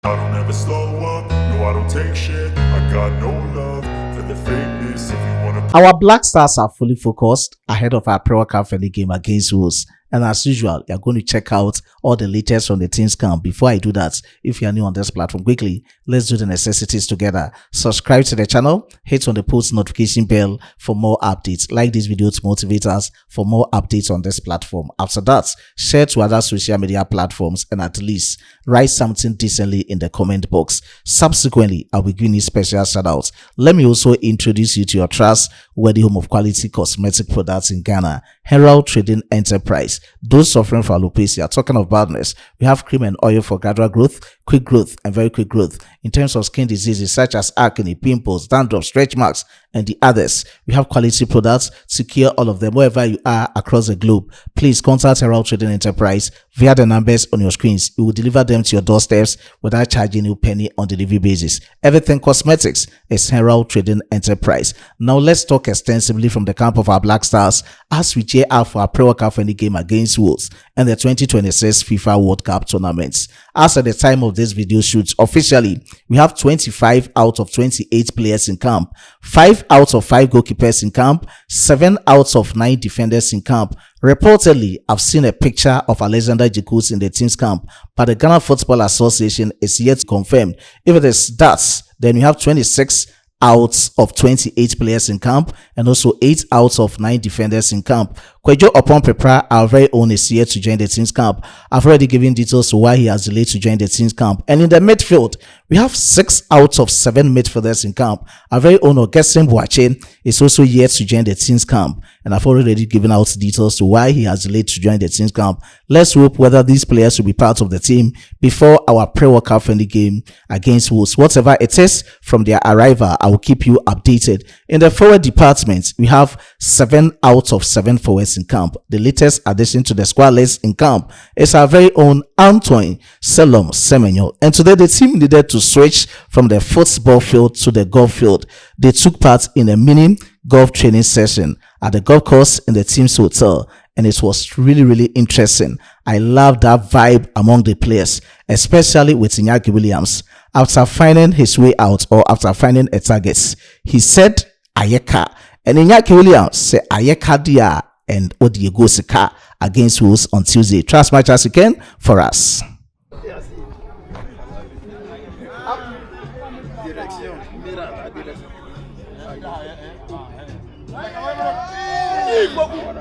I don't ever slow up, no I don't take shit. I got no love for the fakeness. If you wanna Our Black Stars are fully focused ahead of our pre-workout friendly game against Wolves. And as usual, you're going to check out all the latest from the team's camp. Before I do that, if you're new on this platform, quickly, let's do the necessities together. Subscribe to the channel, hit on the post notification bell for more updates. Like this video to motivate us for more updates on this platform. After that, share to other social media platforms and at least write something decently in the comment box. Subsequently, I'll be giving you special shoutouts. Let me also introduce you to your trustworthy home of quality cosmetic products in Ghana, Herald Trading Enterprise. Those suffering from alopecia, talking of baldness, we have cream and oil for gradual growth, quick growth, and very quick growth. In terms of skin diseases such as acne, pimples, dandruff, stretch marks, and the others, we have quality products to cure all of them wherever you are across the globe. Please contact Herald Trading Enterprise via the numbers on your screens. We will deliver them to your doorsteps without charging you a penny on delivery basis. Everything cosmetics is Herald Trading Enterprise. Now let's talk extensively from the camp of our Black Stars as we cheer out for our pre-workout friendly game against Wolves and the 2026 FIFA World Cup tournaments. As at the time of this video shoot, officially, we have 25 out of 28 players in camp, 5 out of 5 goalkeepers in camp, 7 out of 9 defenders in camp. Reportedly, I've seen a picture of Alexander Djiku in the team's camp, but the Ghana Football Association is yet to confirm. If it is that, then we have 26 out of 28 players in camp and also 8 out of 9 defenders in camp. Kwejo Upon Prepara, our very own, is here to join the team's camp. I've already given details to why he has delayed to join the team's camp. And in the midfield, we have 6 out of 7 midfielders in camp. Our very own Ogesin Boache is also here to join the team's camp. And I've already given out details to why he has delayed to join the team's camp. Let's hope whether these players will be part of the team before our pre-workout friendly game against Wolves. Whatever it is from their arrival, I will keep you updated. In the forward department, we have 7 out of 7 forwards in camp. The latest addition to the squad list in camp is our very own Antoine Semenyo. And today the team needed to switch from the football field to the golf field. They took part in a mini golf training session at the golf course in the team's hotel, and it was really interesting. I love that vibe among the players, especially with Iñaki Williams. After finding his way out, or after finding a target, he said Ayeka, and Iñaki Williams said Ayeka dia and Odiego Sika against Wolves on Tuesday. Try as much as you can for us.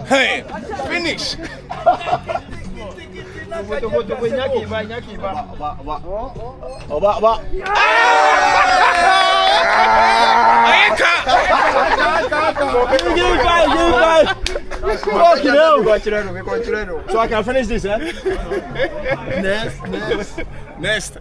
Hey, finish. So I can finish this, eh? Next.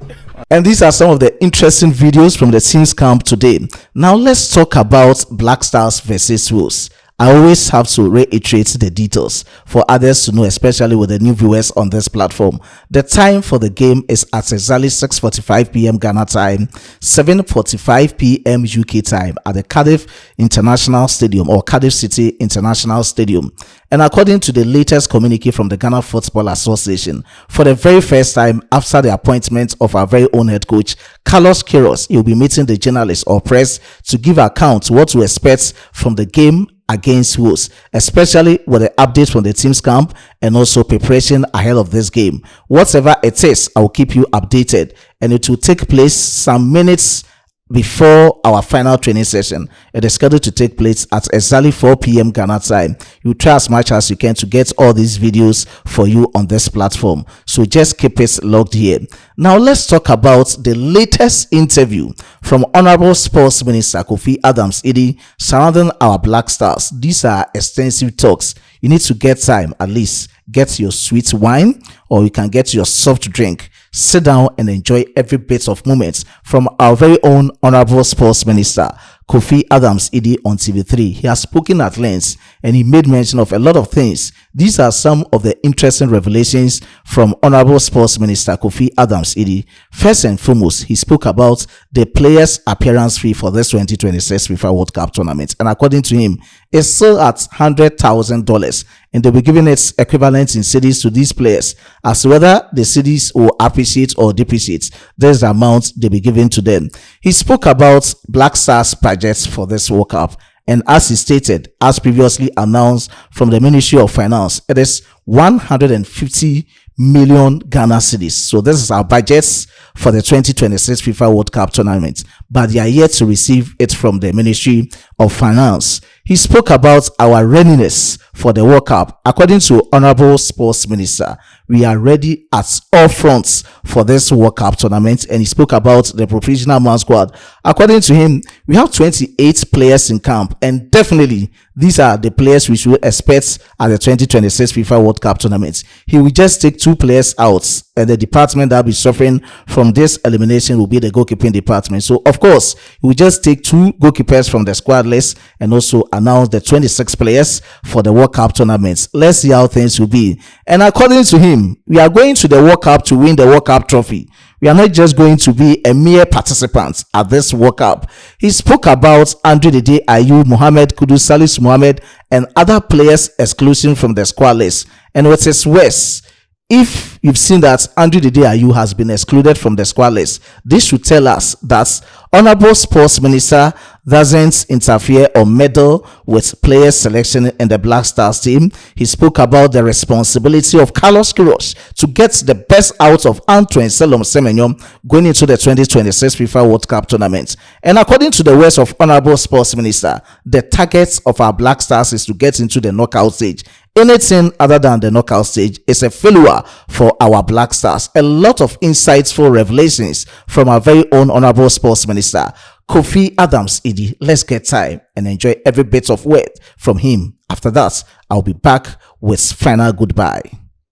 And these are some of the interesting videos from the team's camp today. Now let's talk about Black Stars versus Wolves. I always have to reiterate the details for others to know, especially with the new viewers on this platform. The time for the game is at exactly 6:45 p.m. Ghana time, 7:45 p.m. UK time at the Cardiff International Stadium, or Cardiff City International Stadium. And according to the latest communique from the Ghana Football Association, for the very first time after the appointment of our very own head coach, Carlos Queiroz, he will be meeting the journalists or press to give account what to expect from the game against Wolves, especially with the updates from the team's camp and also preparation ahead of this game. Whatever it is, I will keep you updated, and it will take place some minutes before our final training session. It is scheduled to take place at exactly 4 p.m. Ghana time. You try as much as you can to get all these videos for you on this platform, so just keep it logged here. Now let's talk about the latest interview from Honorable Sports Minister Kofi Adams-Idi surrounding our Black Stars. These are extensive talks. You need to get time, at least get your sweet wine, or you can get your soft drink. Sit down and enjoy every bit of moments from our very own Honorable Sports Minister Kofi Adams Idi on TV3. He has spoken at length and he made mention of a lot of things. These are some of the interesting revelations from Honorable Sports Minister Kofi Adams Idi. First and foremost, he spoke about the players' appearance fee for this 2026 FIFA World Cup tournament. And according to him, it's still at $100,000 and they'll be giving its equivalent in cedis to these players. As to whether the cedis will appreciate or depreciate, there's the amount they'll be giving to them. He spoke about Black Stars projects for this World Cup. And as he stated, as previously announced from the Ministry of Finance, it is 150 million Ghana cedis. So this is our budgets for the 2026 FIFA World Cup tournament, but they are yet to receive it from the Ministry of Finance. He spoke about our readiness for the World Cup. According to Honorable Sports Minister, we are ready at all fronts for this World Cup tournament, and he spoke about the professional man squad. According to him, we have 28 players in camp, and definitely these are the players we should expect at the 2026 FIFA World Cup tournament. He will just take 2 players out, and the department that will be suffering from this elimination will be the goalkeeping department. So, of course, he will just take 2 goalkeepers from the squad list and also announce the 26 players for the World Cup tournament. Let's see how things will be. And according to him, we are going to the World Cup to win the World Cup trophy. We are not just going to be a mere participant at this World Cup. He spoke about Andre Dede, Ayew, Mohamed, Kudus, Salisu Mohamed, and other players exclusion from the squad list. And with his words, if you've seen that Andre Dede Ayew has been excluded from the squad list, this should tell us that Honorable Sports Minister doesn't interfere or meddle with player selection in the Black Stars team. He spoke about the responsibility of Carlos Queiroz to get the best out of Antoine Semenyo going into the 2026 FIFA World Cup tournament. And according to the words of Honorable Sports Minister, the target of our Black Stars is to get into the knockout stage. Anything other than the knockout stage is a failure for our Black Stars. A lot of insightful revelations from our very own Honorable Sports Minister Kofi Adams Idi. Let's get time and enjoy every bit of word from him. After that, I'll be back with final goodbye.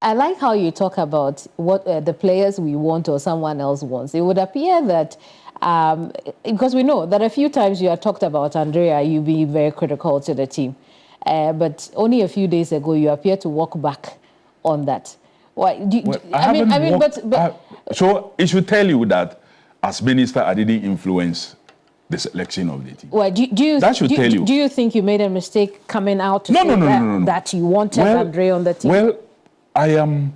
I like how you talk about what the players we want or someone else wants. It would appear that, because we know that a few times you have talked about Andrea, you being very critical to the team. But only a few days ago, you appear to walk back on that. Why? So it should tell you that as minister, I didn't influence the selection of the team. Well, do you think you made a mistake coming out to say that you wanted Andre on the team? Well, I am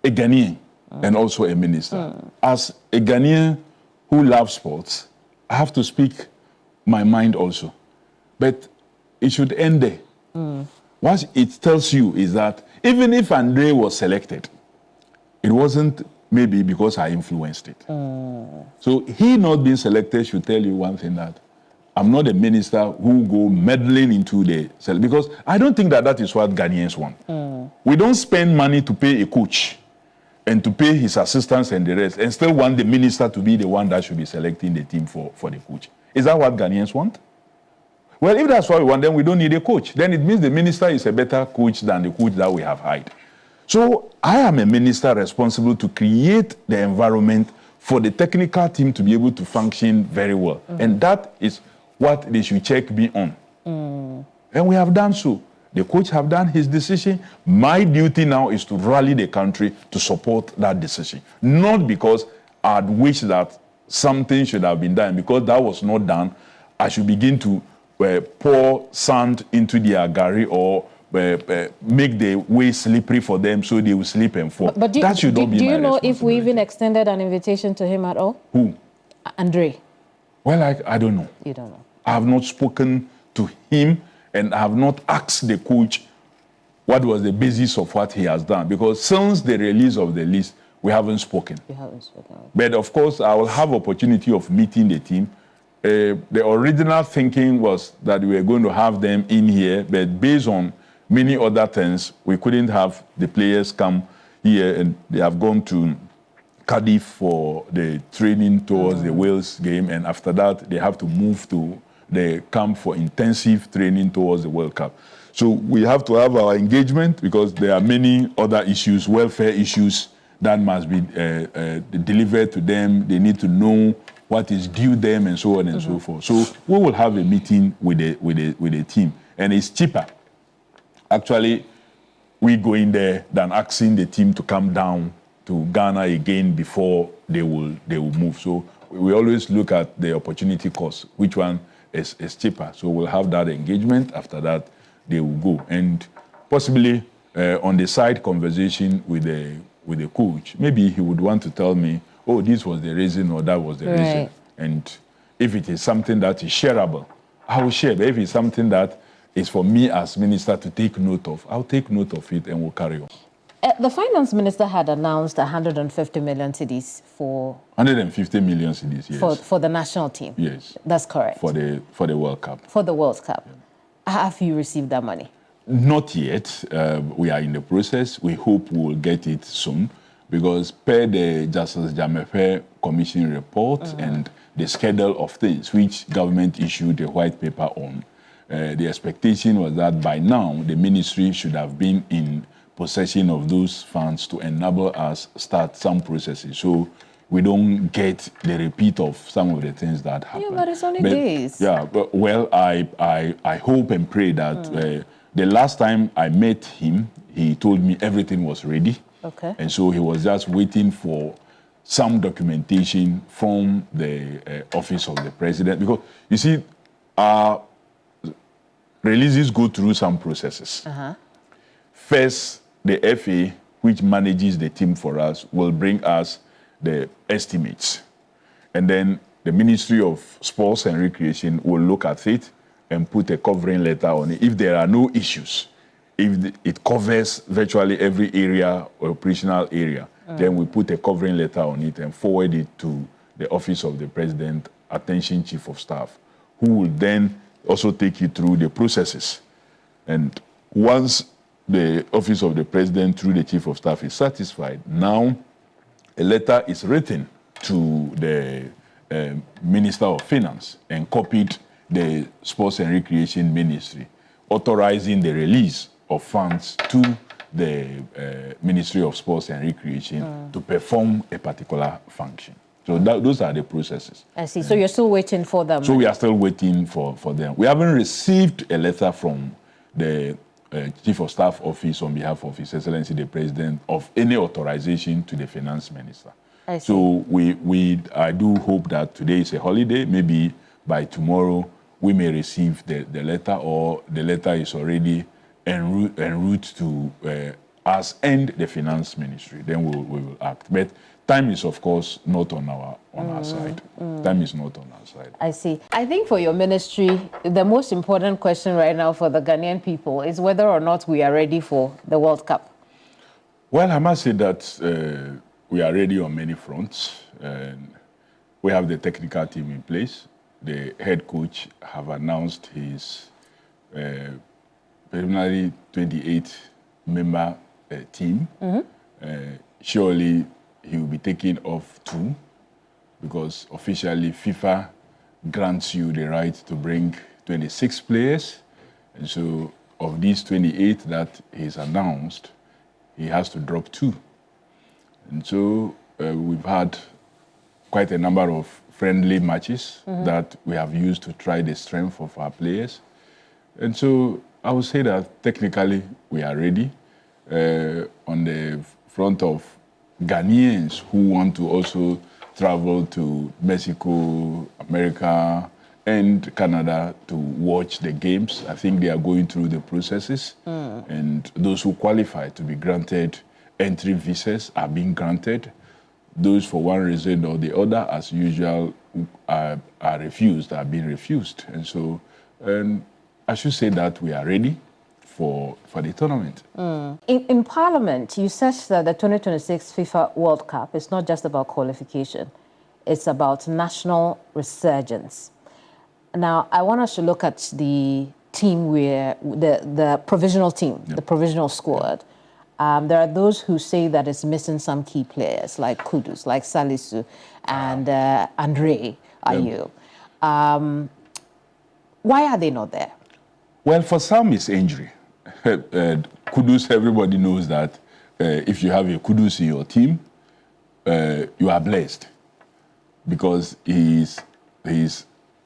a Ghanaian and also a minister. As a Ghanaian who loves sports, I have to speak my mind also. But it should end there. What it tells you is that even if Andre was selected, it wasn't maybe because I influenced it. So he not being selected should tell you one thing, that I'm not a minister who go meddling into the select, because I don't think that that is what Ghanaians want. We don't spend money to pay a coach and to pay his assistants and the rest, and still want the minister to be the one that should be selecting the team for the coach. Is that what Ghanaians want? Well, if that's what we want, then we don't need a coach. Then it means the minister is a better coach than the coach that we have hired. So I am a minister responsible to create the environment for the technical team to be able to function very well. And that is what they should check me on. And we have done so. The coach have done his decision. My duty now is to rally the country to support that decision. Not because I'd wish that something should have been done. Because that was not done, I should begin to pour sand into their gari or make the way slippery for them so they will slip and fall. But do you know if we even extended an invitation to him at all? Who? Andre. Well, I don't know. You don't know. I have not spoken to him, and I have not asked the coach what was the basis of what he has done, because since the release of the list, we haven't spoken. You haven't spoken. But of course, I will have opportunity of meeting the team. The original thinking was that we were going to have them in here, but based on many other things, we couldn't have the players come here, and they have gone to Cardiff for the training towards the Wales game, and after that, they have to move to the camp for intensive training towards the World Cup. So we have to have our engagement, because there are many other issues, welfare issues, that must be delivered to them. They need to know what is due them, and so on and so forth. So we will have a meeting with the team, and it's cheaper. Actually, we go in there than asking the team to come down to Ghana again before they will move. So we always look at the opportunity cost, which one is cheaper. So we'll have that engagement. After that, they will go, and possibly on the side conversation with the coach, maybe he would want to tell me, oh, this was the reason or that was the reason. And if it is something that is shareable, I will share. But if it's something that is for me as minister to take note of, I'll take note of it and we'll carry on. The finance minister had announced 150 million cedis for 150 million cedis, yes. For the national team. Yes. That's correct. For the World Cup. For the World Cup. Yeah. Have you received that money? Not yet. We are in the process. We hope we will get it soon, because per the Justice Jamefe Commission report and the schedule of things which government issued a white paper on, the expectation was that by now the ministry should have been in possession of those funds to enable us start some processes, so we don't get the repeat of some of the things that happened. Yeah, but it's only days. Yeah, but well, I hope and pray that the last time I met him, he told me everything was ready. Okay. And so he was just waiting for some documentation from the office of the president, because you see, our releases go through some processes. First, the FA, which manages the team for us, will bring us the estimates. And then the Ministry of Sports and Recreation will look at it and put a covering letter on it. If there are no issues, if it covers virtually every area or operational area, then we put a covering letter on it and forward it to the Office of the President, Attention Chief of Staff, who will then also take you through the processes. And once the Office of the President, through the Chief of Staff, is satisfied, now a letter is written to the Minister of Finance and copied the Sports and Recreation Ministry, authorizing the release of funds to the Ministry of Sports and Recreation to perform a particular function. So those are the processes. I see. So you're still waiting for them? So we are still waiting for them. We haven't received a letter from the Chief of Staff Office on behalf of His Excellency the President of any authorization to the Finance Minister. I see. So I do hope that today is a holiday. Maybe by tomorrow we may receive the letter, or the letter is already en route to us and the Finance Ministry. Then we will act. But time is, of course, not on our side. Time is not on our side. I see. I think for your ministry, the most important question right now for the Ghanaian people is whether or not we are ready for the World Cup. Well, I must say that we are ready on many fronts. And we have the technical team in place. The head coach have announced his preliminary 28-member team. Surely he will be taking off 2, because officially FIFA grants you the right to bring 26 players. And so of these 28 that he's announced, he has to drop 2. And so we've had quite a number of friendly matches that we have used to try the strength of our players. And so I would say that technically we are ready. On the front of Ghanaians who want to also travel to Mexico, America, and Canada to watch the games, I think they are going through the processes. And those who qualify to be granted entry visas are being granted. Those for one reason or the other, as usual, are refused, are being refused. And so I should say that we are ready for the tournament. In Parliament, you said that the 2026 FIFA World Cup is not just about qualification. It's about national resurgence. Now, I want us to look at the team the provisional team, the provisional squad. There are those who say that it's missing some key players like Kudus, like Salisu, and Andre Ayew. Why are they not there? Well, for some, it's injury. Kudus, everybody knows that if you have a Kudus in your team, you are blessed. because he's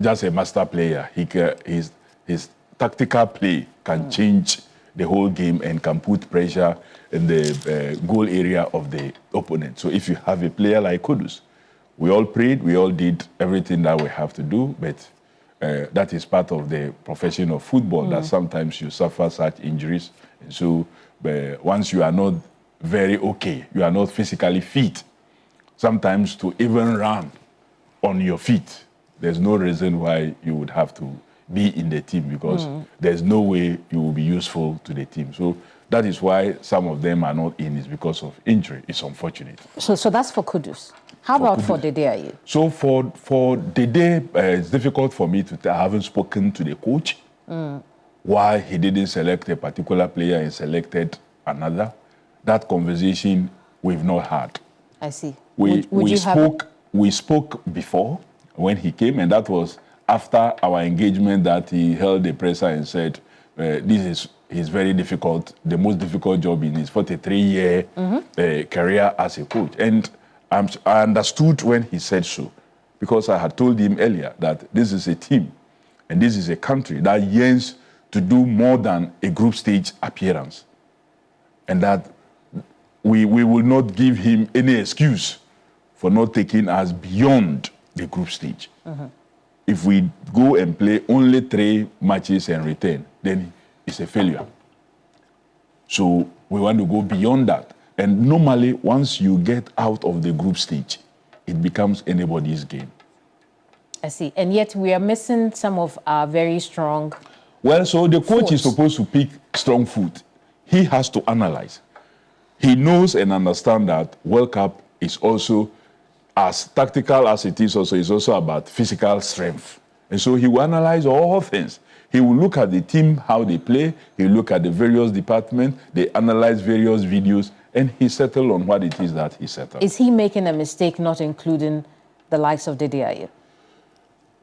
just a master player. His tactical play can change the whole game and can put pressure in the goal area of the opponent. So if you have a player like Kudus, we all prayed, we all did everything that we have to do, but that is part of the profession of football, that sometimes you suffer such injuries. And so once you are not very okay, you are not physically fit, sometimes to even run on your feet, there's no reason why you would have to be in the team, because there's no way you will be useful to the team. So that is why some of them are not in, is because of injury. It's unfortunate. So that's for Kudus. How about for Dede Ayew? So for Dede, it's difficult for me to I haven't spoken to the coach why he didn't select a particular player and selected another. That conversation we've not had. I see. We spoke before when he came, and that was after our engagement, that he held the presser and said, this is very difficult, the most difficult job in his 43-year career as a coach. And I understood when he said so, because I had told him earlier that this is a team and this is a country that yearns to do more than a group stage appearance, and that we will not give him any excuse for not taking us beyond the group stage. If we go and play only 3 matches and return, then it's a failure. So we want to go beyond that. And normally, once you get out of the group stage, it becomes anybody's game. I see. And yet we are missing some of our very strong. Well, so the coach is supposed to pick strong foot. He has to analyze. He knows and understands that World Cup is also, as tactical as it is, also, it's also about physical strength. And so he will analyze all things. He will look at the team, how they play. He will look at the various departments. They analyze various videos, and he settled on what it is that he settled. Is he making a mistake not including the likes of Dede Ayew?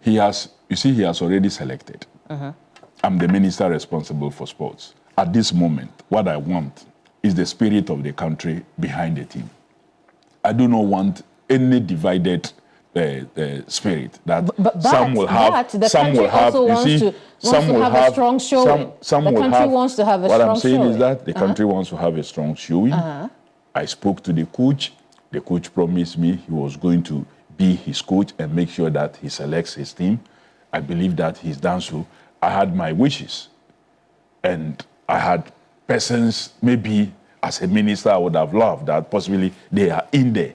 He has already selected. I'm the minister responsible for sports. At this moment, what I want is the spirit of the country behind the team. I do not want any divided spirit that some will have. The country also wants to have a strong showing. The country wants to have a strong showing. What I'm saying is that the country wants to have a strong showing. I spoke to the coach. The coach promised me he was going to be his coach and make sure that he selects his team. I believe that he's done so. I had my wishes, and I had persons, maybe as a minister I would have loved that possibly they are in there.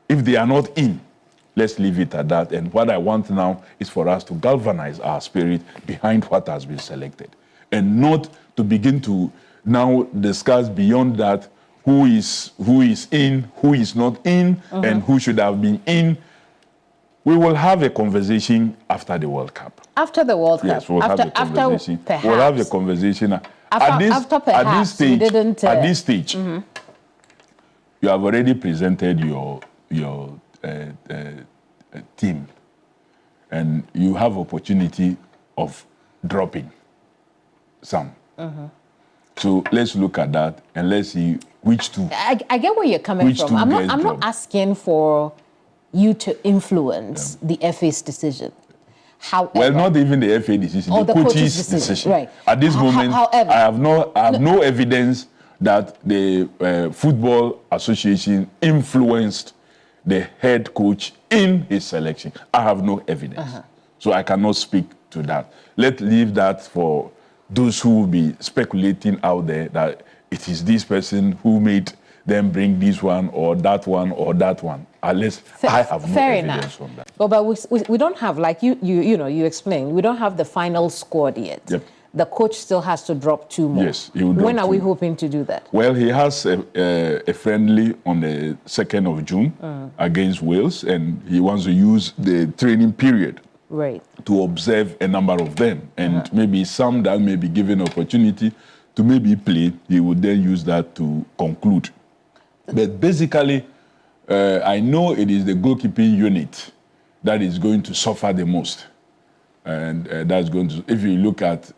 If they are not in, let's leave it at that. And what I want now is for us to galvanize our spirit behind what has been selected, and not to begin to now discuss beyond that who is in, who is not in, and who should have been in. We will have a conversation after the World Cup. After the World Cup? Yes, we'll have a conversation. Perhaps. We'll have a conversation. At this stage, you have already presented your team, and you have opportunity of dropping some. So let's look at that and let's see which two. I get where you're coming from. I'm not asking for you to influence the FA's decision. However, well, not even the FA decision, the coach's decision. Right. At this moment, however, I have no evidence that the Football Association influenced the head coach in his selection. I have no evidence. So I cannot speak to that. Let's leave that for those who will be speculating out there that it is this person who made them bring this one or that one or that one. Unless I have no evidence from that. But we don't have, like you explained, we don't have the final squad yet. Yep. The coach still has to drop 2 more. Yes, he will drop When are we 2. hoping to do that? Well, he has a friendly on the 2nd of June against Wales, and he wants to use the training period to observe a number of them. And maybe some that may be given opportunity to maybe play, he would then use that to conclude. But basically, I know it is the goalkeeping unit that is going to suffer the most. And that's going to, if you look at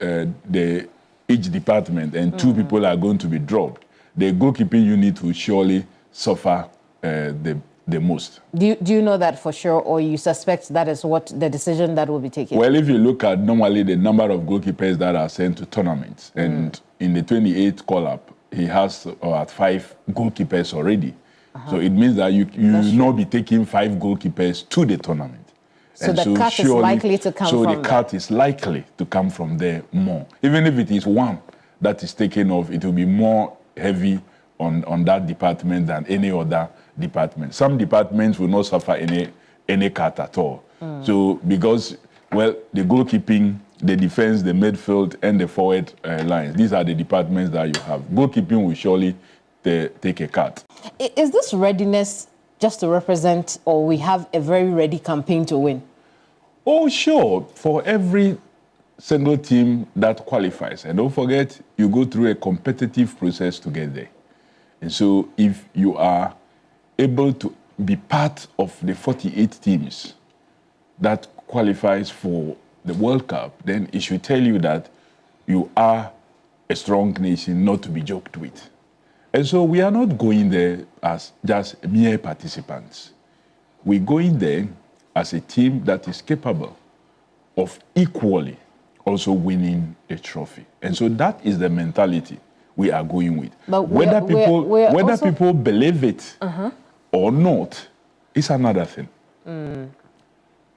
each department and 2 people are going to be dropped, the goalkeeping unit will surely suffer the the most. Do you know that for sure, or you suspect that is what the decision that will be taken? Well, if you look at normally the number of goalkeepers that are sent to tournaments, and in the 28th call-up, he has about 5 goalkeepers already. So it means that you will not be taking 5 goalkeepers to the tournament. So the cut is likely to come from there. So the cut is likely to come from there more. Even if it is one that is taken off, it will be more heavy on that department than any other department. Some departments will not suffer any cut at all. So because, well, the goalkeeping, the defense, the midfield, and the forward lines, these are the departments that you have. Goalkeeping will surely take a cut. Is this readiness just to represent, or we have a very ready campaign to win? Oh, sure. For every single team that qualifies. And don't forget, you go through a competitive process to get there. And so if you are able to be part of the 48 teams that qualifies for the World Cup, then it should tell you that you are a strong nation not to be joked with. And so we are not going there as just mere participants. We're going there as a team that is capable of equally also winning a trophy. And so that is the mentality we are going with. But whether people believe it or not is another thing.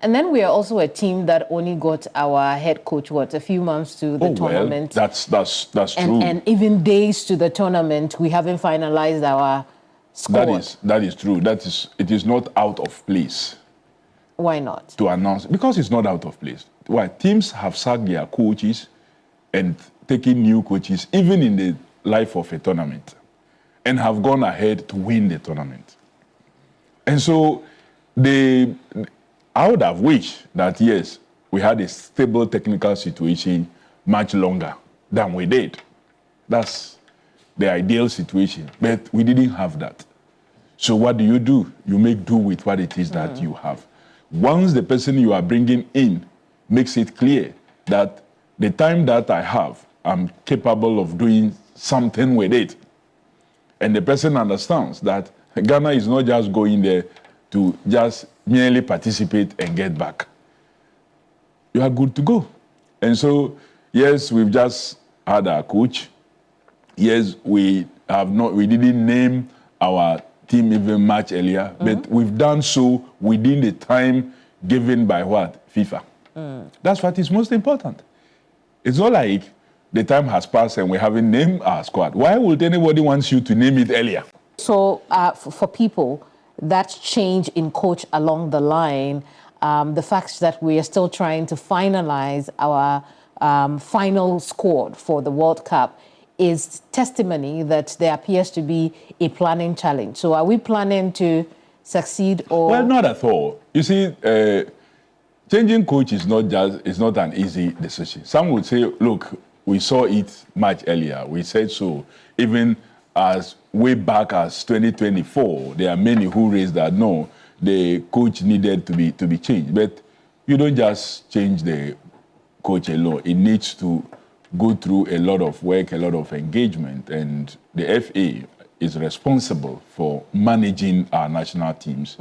And then we are also a team that only got our head coach, a few months to the tournament. Well, that's true. And even days to the tournament, we haven't finalized our squad. That is true. It is not out of place. Why not? To announce, because it's not out of place. Why? Teams have sacked their coaches and taken new coaches, even in the life of a tournament, and have gone ahead to win the tournament. And so I would have wished that, yes, we had a stable technical situation much longer than we did. That's the ideal situation, but we didn't have that. So what do? You make do with what it is that you have. Once the person you are bringing in makes it clear that the time that I have, I'm capable of doing something with it, and the person understands that Ghana is not just going there to just merely participate and get back, you are good to go. And so, yes, we've just had our coach. Yes, we didn't name our team even much earlier, but we've done so within the time given by what? FIFA. That's what is most important. It's not like the time has passed and we haven't named our squad. Why would anybody want you to name it earlier? So for people, that change in coach along the line, the fact that we are still trying to finalize our final squad for the World Cup is testimony that there appears to be a planning challenge. So are we planning to succeed or? Well, not at all. You see, changing coach is not an easy decision. Some would say, look, we saw it much earlier. We said so. Even as way back as 2024, there are many who raised that, no, the coach needed to be changed. But you don't just change the coach alone. It needs to go through a lot of work, a lot of engagement, and the FA is responsible for managing our national teams.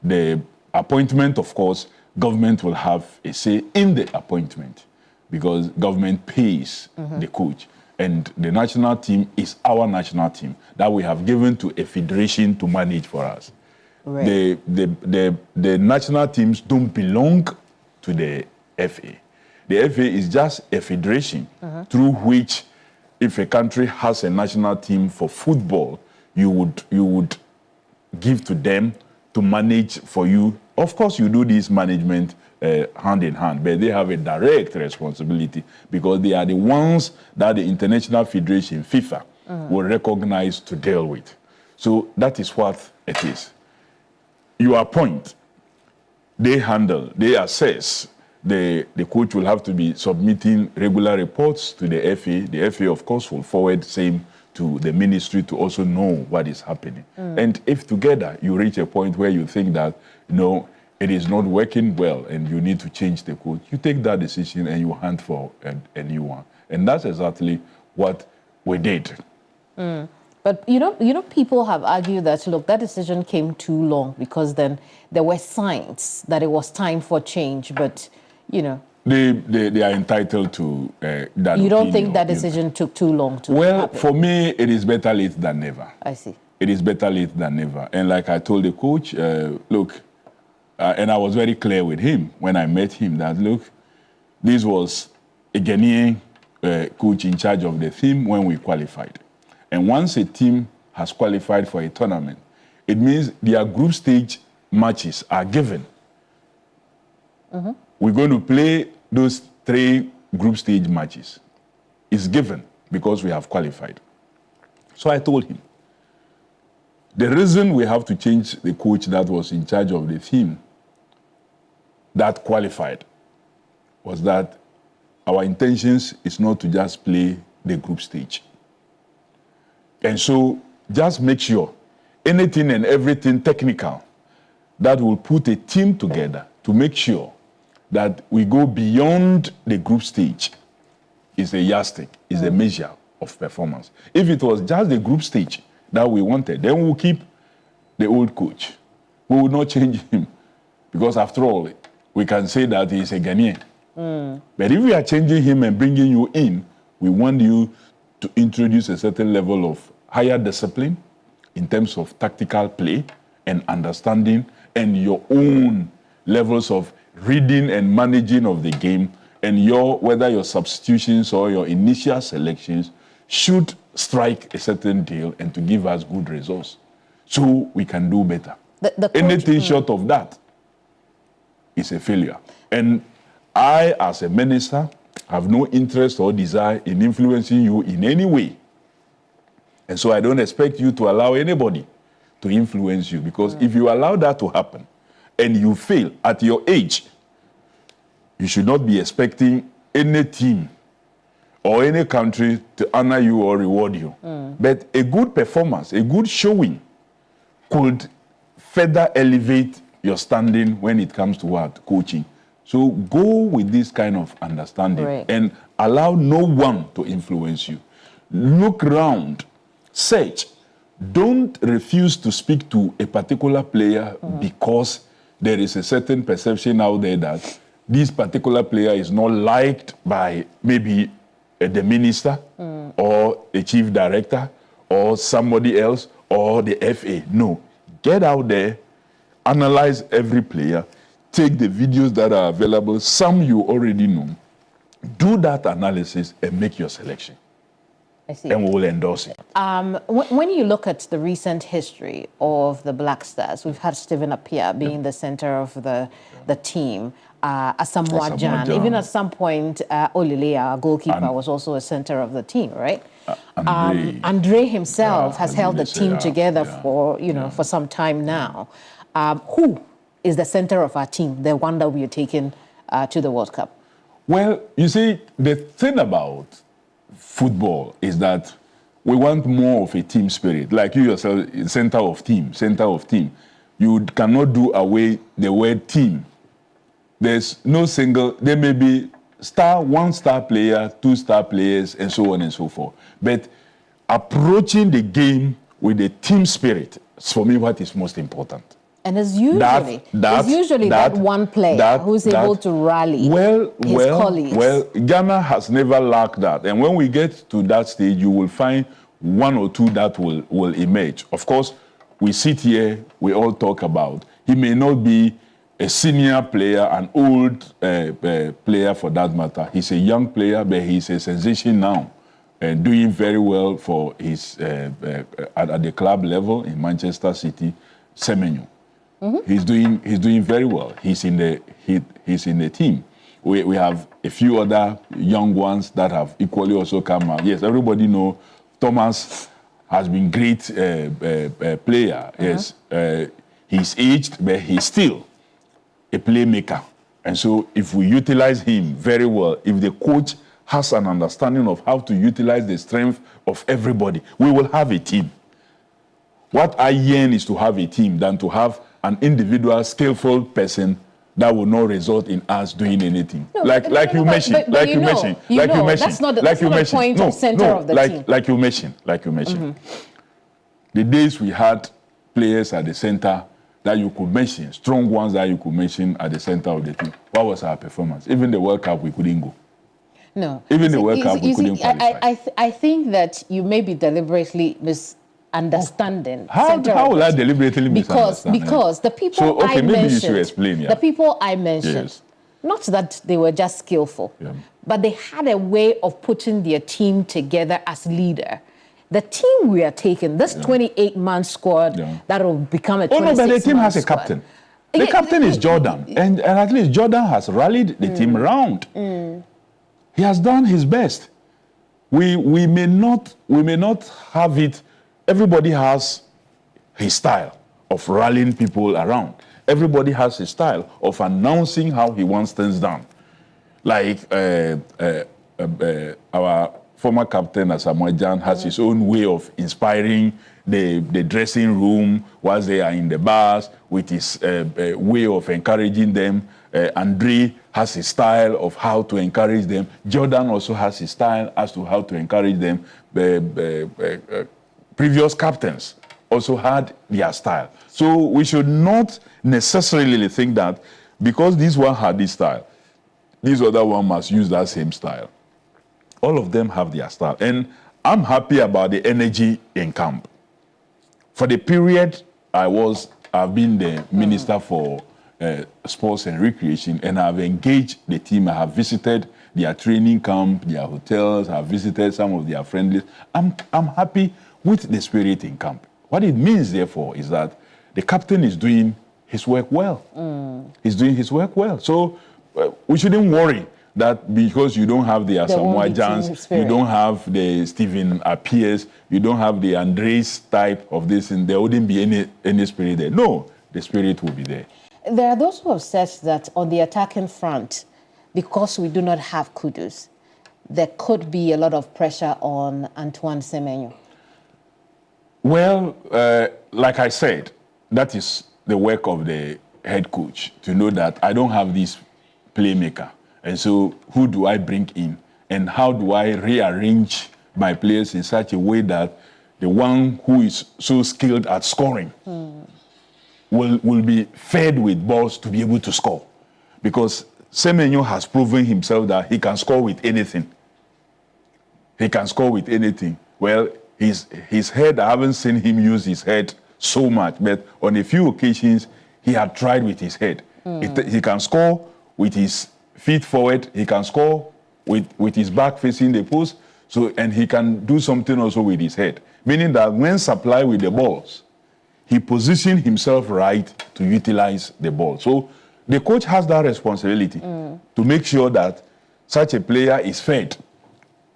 The appointment, of course, government will have a say in the appointment because government pays the coach. And the national team is our national team that we have given to a federation to manage for us. Right. The national teams don't belong to the FA. The FA is just a federation through which, if a country has a national team for football, you would give to them to manage for you. Of course, you do this management hand in hand, but they have a direct responsibility because they are the ones that the International Federation, FIFA, will recognize to deal with. So that is what it is. You appoint, they handle, they assess. The coach will have to be submitting regular reports to the FA. The FA, of course, will forward same to the ministry to also know what is happening. And if together you reach a point where you think that, it is not working well and you need to change the coach, you take that decision and you hunt for a new one. And that's exactly what we did. But you know, people have argued that, look, that decision came too long because then there were signs that it was time for change. But you know, they are entitled to that. You don't opinion, think that decision took too long to happen? For me, it is better late than never. I see. It is better late than never. And like I told the coach, look, and I was very clear with him when I met him that, look, this was a Ghanaian coach in charge of the team when we qualified. And once a team has qualified for a tournament, it means their group stage matches are given. Mm-hmm. We're going to play those 3 group stage matches. It's given because we have qualified. So I told him, the reason we have to change the coach that was in charge of the team that qualified was that our intentions is not to just play the group stage. And so just make sure anything and everything technical that will put a team together to make sure that we go beyond the group stage is a yardstick, is a measure of performance. If it was just the group stage that we wanted, then we'll keep the old coach. We will not change him because after all, we can say that he's a Ghanaian. But if we are changing him and bringing you in, we want you to introduce a certain level of higher discipline in terms of tactical play and understanding and your own levels of reading and managing of the game and whether your substitutions or your initial selections should strike a certain deal and to give us good results so we can do better. The coach, anything short of that is a failure. And I, as a minister, have no interest or desire in influencing you in any way. And so I don't expect you to allow anybody to influence you, because if you allow that to happen and you fail at your age, you should not be expecting any team or any country to honor you or reward you. But a good performance, a good showing could further elevate your standing when it comes to what? Coaching. So go with this kind of understanding and allow no one to influence you. Look around, search. Don't refuse to speak to a particular player because there is a certain perception out there that this particular player is not liked by maybe the minister or a chief director or somebody else or the FA. No. Get out there, analyze every player, take the videos that are available, some you already know, do that analysis and make your selection. I see. And we will endorse it. When you look at the recent history of the Black Stars, we've had Stephen Appiah being the center of the team, Asamoah Gyan. Even at some point, Olile, our goalkeeper, was also a center of the team, right? Andre himself has held the team together for for some time now. Who is the center of our team, the one that we are taking to the World Cup? Well, you see, the thing about football is that we want more of a team spirit. Like you yourself, center of team. You cannot do away the word team. There's no single, there may be one star player, 2 star players, and so on and so forth. But approaching the game with a team spirit is for me what is most important. And it's usually that one player who's able to rally his colleagues. Well, Ghana has never lacked that. And when we get to that stage, you will find 1 or 2 that will emerge. Of course, we sit here, we all talk about, he may not be a senior player, an old player for that matter. He's a young player, but he's a sensation now and doing very well for his at the club level in Manchester City, Semenyo. He's doing very well. He's in the team. We have a few other young ones that have equally also come out. Yes, everybody know Thomas has been great player. Yes, he's aged, but he's still a playmaker. And so if we utilize him very well, if the coach has an understanding of how to utilize the strength of everybody, we will have a team. What I yearn is to have a team than to have an individual skillful person that will not result in us doing anything. Like you mentioned. That's not the point of center of the team. Like you mentioned. the days we had players at the center that you could mention, strong ones that you could mention at the center of the team, what was our performance? Even the World Cup, we couldn't go. No. Even the World Cup, we couldn't qualify. I think that you may be deliberately misunderstanding. How will I deliberately misunderstand? Because the people so, okay, I maybe mentioned, you should explain, yeah. the people I mentioned, Yes. not that they were just skillful, but they had a way of putting their team together as leader. The team we are taking, this 28-man squad, that will become a 26-man squad. Oh, no, but the team has a captain. The captain is Jordan. And at least Jordan has rallied the team around. He has done his best. We may not have it. Everybody has his style of rallying people around. Everybody has his style of announcing how he wants things done. Like our former captain, Asamoah Gyan, has his own way of inspiring the dressing room whilst they are in the bars, with his way of encouraging them. Andre has his style of how to encourage them. Jordan also has his style as to how to encourage them. Previous captains also had their style. So we should not necessarily think that because this one had this style, this other one must use that same style. All of them have their style. And I'm happy about the energy in camp. For the period I've been the minister for sports and recreation, and I've engaged the team. I have visited their training camp, their hotels, I've visited some of their friendlies. I'm happy with the spirit in camp. What it means, therefore, is that the captain is doing his work well. He's doing his work well. So we shouldn't worry that because you don't have the Asamoah Gyans, you don't have the Stephen Appiahs, you don't have the Andres type of this, and there wouldn't be any spirit there. No, the spirit will be there. There are those who have said that on the attacking front, because we do not have Kudus, there could be a lot of pressure on Antoine Semenyo. Well, like I said, that is the work of the head coach, to know that I don't have this playmaker. And so who do I bring in? And how do I rearrange my players in such a way that the one who is so skilled at scoring will be fed with balls to be able to score? Because Semenyo has proven himself that he can score with anything. He can score with anything. Well, his head, I haven't seen him use his head so much, but on a few occasions, he had tried with his head. He can score with his feet forward, he can score with his back facing the post, and he can do something also with his head. Meaning that when supplied with the balls, he positioned himself right to utilize the ball. So the coach has that responsibility to make sure that such a player is fed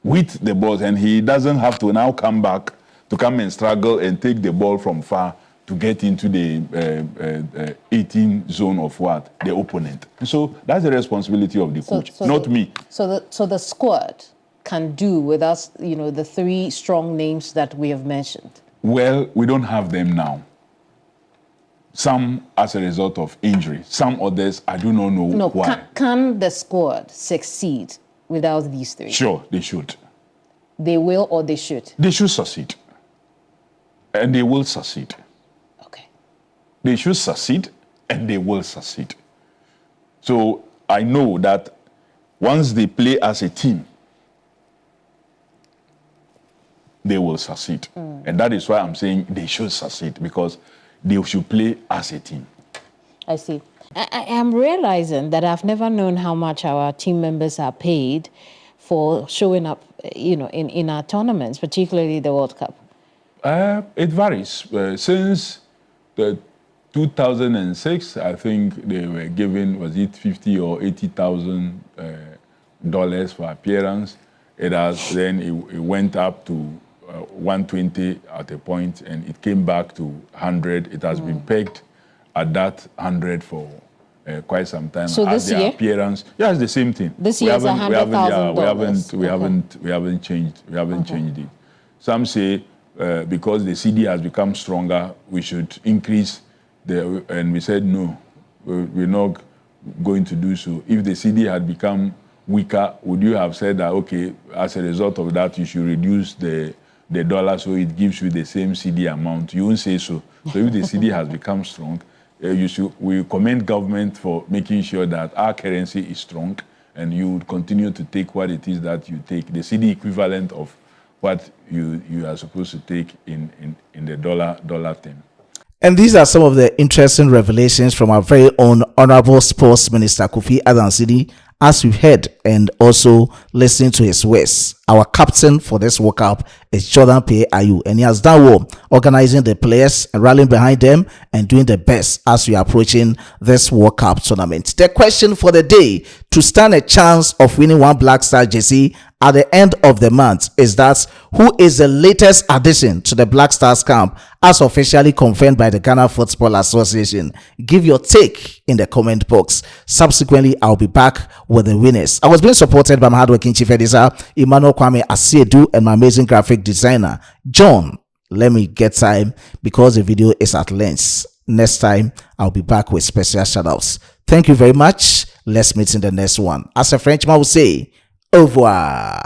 with the balls, and he doesn't have to now come back to come and struggle and take the ball from far to get into the 18 zone of the opponent. So that's the responsibility of the coach, not me. So the squad can do without, the three strong names that we have mentioned. Well, we don't have them now. Some as a result of injury. Some others, I do not know why. Can the squad succeed without these three? Sure, they should. They will or they should? They should succeed. And they will succeed. Okay. They should succeed and they will succeed. So I know that once they play as a team, they will succeed. And that is why I'm saying they should succeed, because they should play as a team. I see. I am realizing that I've never known how much our team members are paid for showing up, in our tournaments, particularly the World Cup. It varies. Since the 2006, I think they were given, was it $50,000 or $80,000 for appearance. Then it went up to 120 at a point, and it came back to 100. It has been pegged at that 100 for quite some time. So this year? Appearance, yeah, it's the same thing. This year is $100,000. We haven't changed. We haven't changed it. Some say because the CD has become stronger, we should increase and we said no, we're not going to do so. If the CD had become weaker, would you have said that, okay, as a result of that, you should reduce the the dollar, so it gives you the same CD amount. You won't say so. So if the CD has become strong, we commend government for making sure that our currency is strong, and you would continue to take what it is that you take, the CD equivalent of what you are supposed to take in the dollar term. And these are some of the interesting revelations from our very own Honorable Sports Minister Kofi Adansidi, as we've heard and also listening to his words. Our captain for this World Cup is Jordan P. Ayew, and he has done well organizing the players and rallying behind them and doing the best as we are approaching this World Cup tournament. The question for the day, to stand a chance of winning one Black Star jersey at the end of the month, is that who is the latest addition to the Black Stars camp as officially confirmed by the Ghana Football Association? Give your take in the comment box. Subsequently, I'll be back with the winners. I was being supported by my hardworking chief editor Emmanuel Kwame Asiedu and my amazing graphic designer John. Let me get time because the video is at length. Next time, I'll be back with special shoutouts. Thank you very much. Let's meet in the next one. As a Frenchman would say, au revoir.